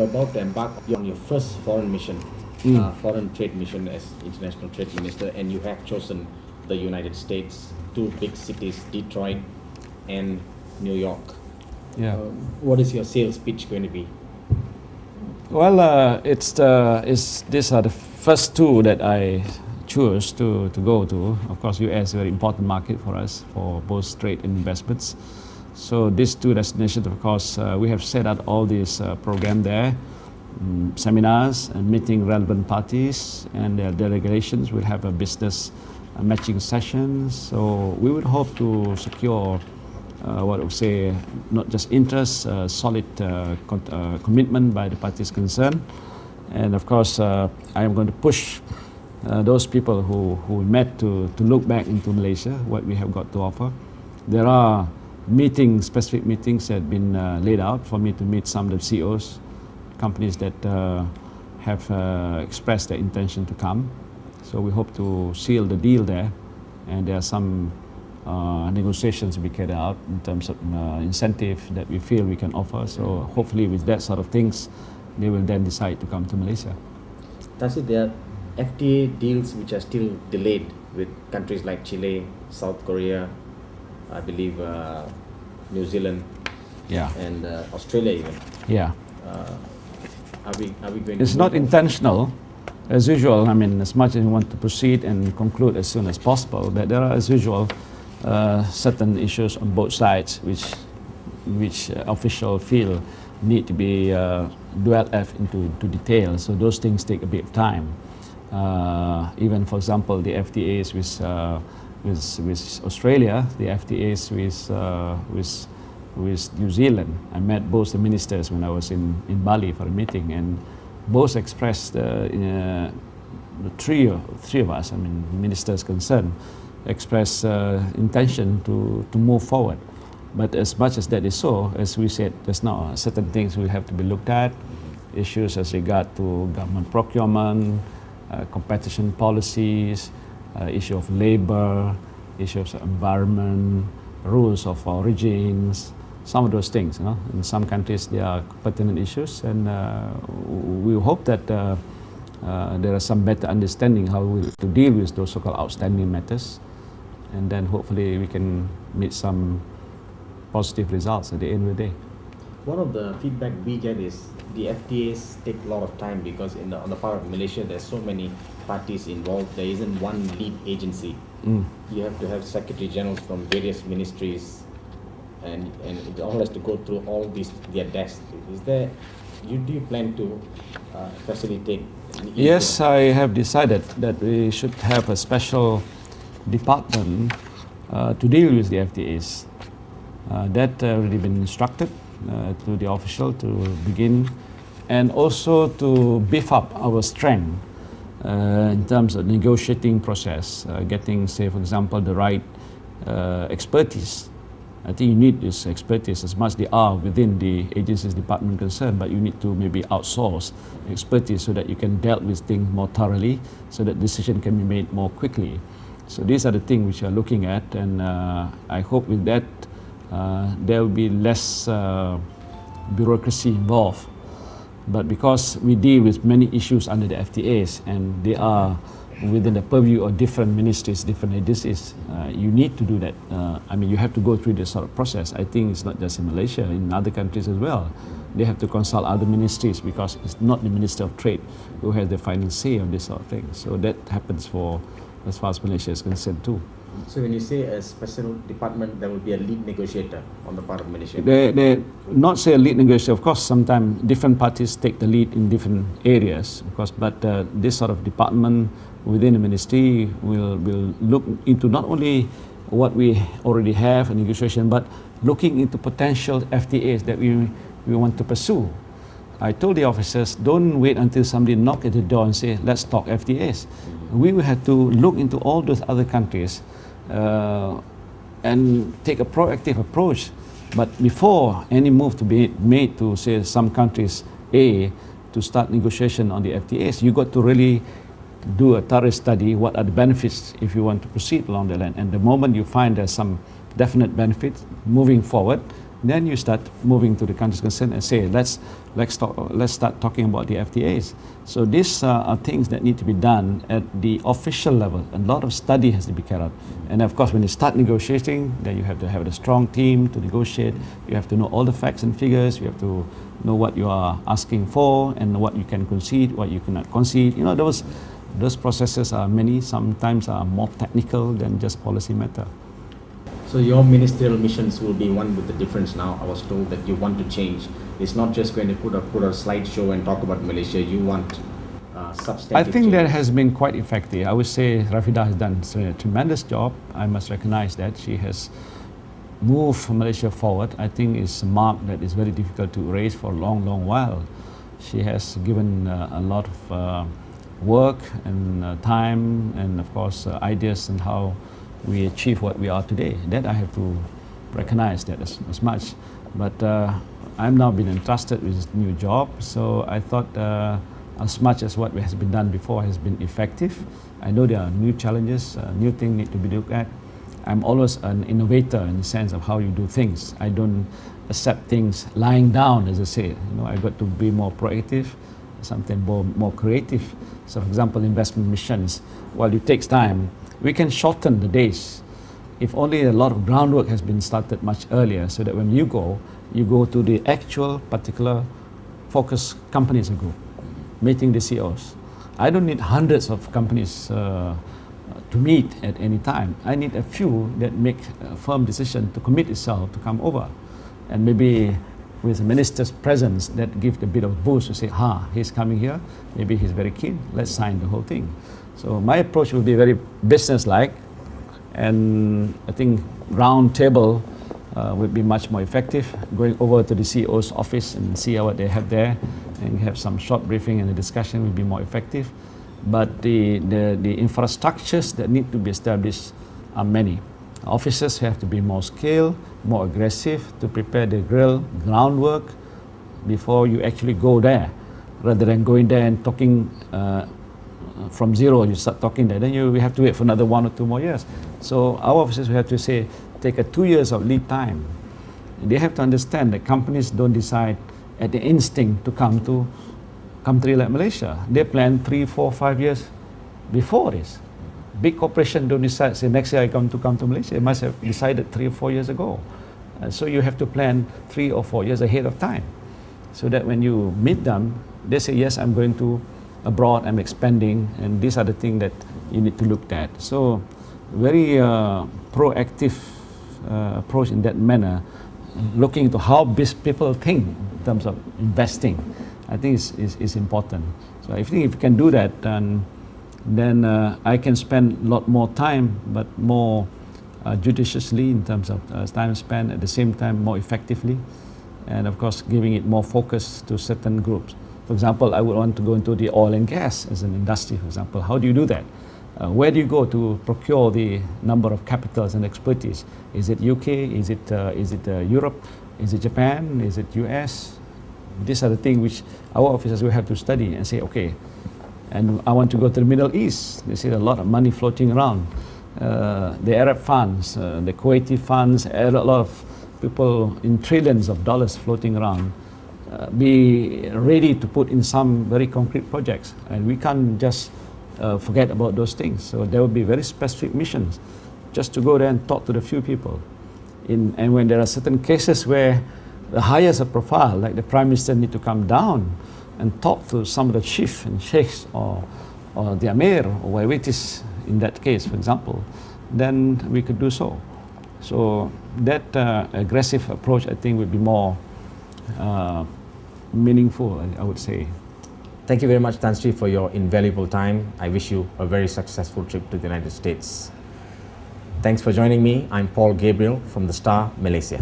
About to embark on your first foreign mission, foreign trade mission as international trade minister, and you have chosen the United States, two big cities, Detroit and New York. Yeah. What is your sales pitch going to be? Well, these are the first two that I choose to go to. Of course, US is a very important market for us for both trade and investments. So these two destinations, of course, we have set out all these programs there, seminars and meeting relevant parties and their delegations. We'll have a business matching sessions. So we would hope to secure what I would say, not just interest, solid commitment by the parties concerned. And of course, I am going to push those people who we met to look back into Malaysia, what we have got to offer. There are specific meetings that have been laid out for me to meet some of the CEOs, companies that have expressed their intention to come. So we hope to seal the deal there, and there are some negotiations to be carried out in terms of incentive that we feel we can offer. So hopefully with that sort of things, they will then decide to come to Malaysia. Does it there are FTA deals which are still delayed with countries like Chile, South Korea, I believe New Zealand, and Australia even? Yeah. Are we going It's to not intentional. As usual, I mean, as much as we want to proceed and conclude as soon as possible, but there are, as usual, certain issues on both sides which officials feel need to be dwelt into detail. So those things take a bit of time. Even, for example, the FTAs with Australia, the FTAs with New Zealand. I met both the ministers when I was in Bali for a meeting, and both expressed the three of us, I mean, ministers concerned, expressed intention to move forward. But as much as that is so, as we said just now, certain things will have to be looked at, issues as regard to government procurement, competition policies, issue of labor, issues of environment, rules of origins, some of those things. You know, in some countries there are pertinent issues, and we hope that there is some better understanding how to deal with those so-called outstanding matters, and then hopefully we can meet some positive results at the end of the day. One of the feedback we get is the FTAs take a lot of time because on the part of Malaysia there's so many parties involved. There isn't one lead agency. You have to have secretary generals from various ministries, and it all has to go through all their desks. Do you plan to facilitate? Yes, I have decided that we should have a special department to deal with the FTAs. That already been instructed to the official to begin, and also to beef up our strength in terms of negotiating process, getting, say, for example, the right expertise. I think you need this expertise as much as they are within the agency's department concerned, but you need to maybe outsource expertise so that you can deal with things more thoroughly, so that decision can be made more quickly. So these are the things which we are looking at, and I hope with that there will be less bureaucracy involved. But because we deal with many issues under the FTAs, and they are within the purview of different ministries, different agencies, you need to do that. I mean, you have to go through this sort of process. I think it's not just in Malaysia, in other countries as well. They have to consult other ministries because it's not the Minister of Trade who has the final say on this sort of thing. So that happens as far as Malaysia is concerned too. So when you say a special department, there will be a lead negotiator on the part of Malaysia? They not say a lead negotiator. Of course, sometimes different parties take the lead in different areas, of course, but this sort of department within the ministry will look into not only what we already have in negotiation, but looking into potential FTAs that we want to pursue. I told the officers, don't wait until somebody knock at the door and say, let's talk FTAs. We will have to look into all those other countries and take a proactive approach. But before any move to be made to, say, some countries A to start negotiation on the FTAs, you got to really do a thorough study. What are the benefits if you want to proceed along the line? And the moment you find there's some definite benefits moving forward, Then you start moving to the countries concerned and say, let's start talking about the FTAs. So these are things that need to be done at the official level. A lot of study has to be carried out. And of course, when you start negotiating, then you have to have a strong team to negotiate. You have to know all the facts and figures. You have to know what you are asking for and what you can concede, what you cannot concede. You know, those processes are many, sometimes are more technical than just policy matter. So your ministerial missions will be one with the difference now. I was told that you want to change. It's not just going to put a slideshow and talk about Malaysia. You want substantive I think change. that has been quite effective. I would say Rafidah has done a tremendous job. I must recognize that. She has moved Malaysia forward. I think it's a mark that is very difficult to erase for a long, long while. She has given a lot of work and time and of course ideas on how we achieve what we are today. That I have to recognize that as much. But I'm now been entrusted with this new job, so I thought as much as what has been done before has been effective. I know there are new challenges, new things need to be looked at. I'm always an innovator in the sense of how you do things. I don't accept things lying down, as I say. You know, I got to be more proactive, something more creative. So for example, investment missions, while it takes time, we can shorten the days if only a lot of groundwork has been started much earlier, so that when you go to the actual particular focus companies you go, meeting the CEOs. I don't need hundreds of companies to meet at any time. I need a few that make a firm decision to commit itself to come over. And maybe with the minister's presence, that gives a bit of boost to say, he's coming here, maybe he's very keen, let's sign the whole thing. So my approach will be very business-like, and I think round table would be much more effective. Going over to the CEO's office and see what they have there and have some short briefing and a discussion will be more effective. But the infrastructures that need to be established are many. Officers have to be more skilled, more aggressive to prepare the groundwork before you actually go there, rather than going there and talking from zero. You start talking there, then we have to wait for another 1 or 2 more years. So our officers have to say, take a 2 years of lead time. They have to understand that companies don't decide at the instinct to come to country like Malaysia. They plan 3, 4, 5 years before this. Big corporation don't decide, say next year I come to Malaysia. They must have decided 3 or 4 years ago. So you have to plan 3 or 4 years ahead of time, so that when you meet them, they say, yes, I'm going to abroad, I'm expanding, and these are the things that you need to look at. So very proactive approach in that manner, looking into how people think in terms of investing, I think is important. So I think if you can do that, then I can spend a lot more time, but more judiciously in terms of time spent, at the same time more effectively, and of course giving it more focus to certain groups. For example, I would want to go into the oil and gas as an industry, for example. How do you do that? Where do you go to procure the number of capitals and expertise? Is it UK? Is it Europe? Is it Japan? Is it US? These are the things which our officers will have to study and say, okay, and I want to go to the Middle East. They see a lot of money floating around. The Arab funds, the Kuwaiti funds, a lot of people in trillions of dollars floating around. Be ready to put in some very concrete projects, and we can't just forget about those things. So there will be very specific missions just to go there and talk to the few people. And when there are certain cases where the highest of profile, like the Prime Minister, need to come down and talk to some of the chief and sheikhs or the Amir or whatever it is in that case, for example, then we could do so. So that aggressive approach, I think, would be more meaningful, I would say. Thank you very much, Tan Sri, for your invaluable time. I wish you a very successful trip to the United States. Thanks for joining me. I'm Paul Gabriel from The Star, Malaysia.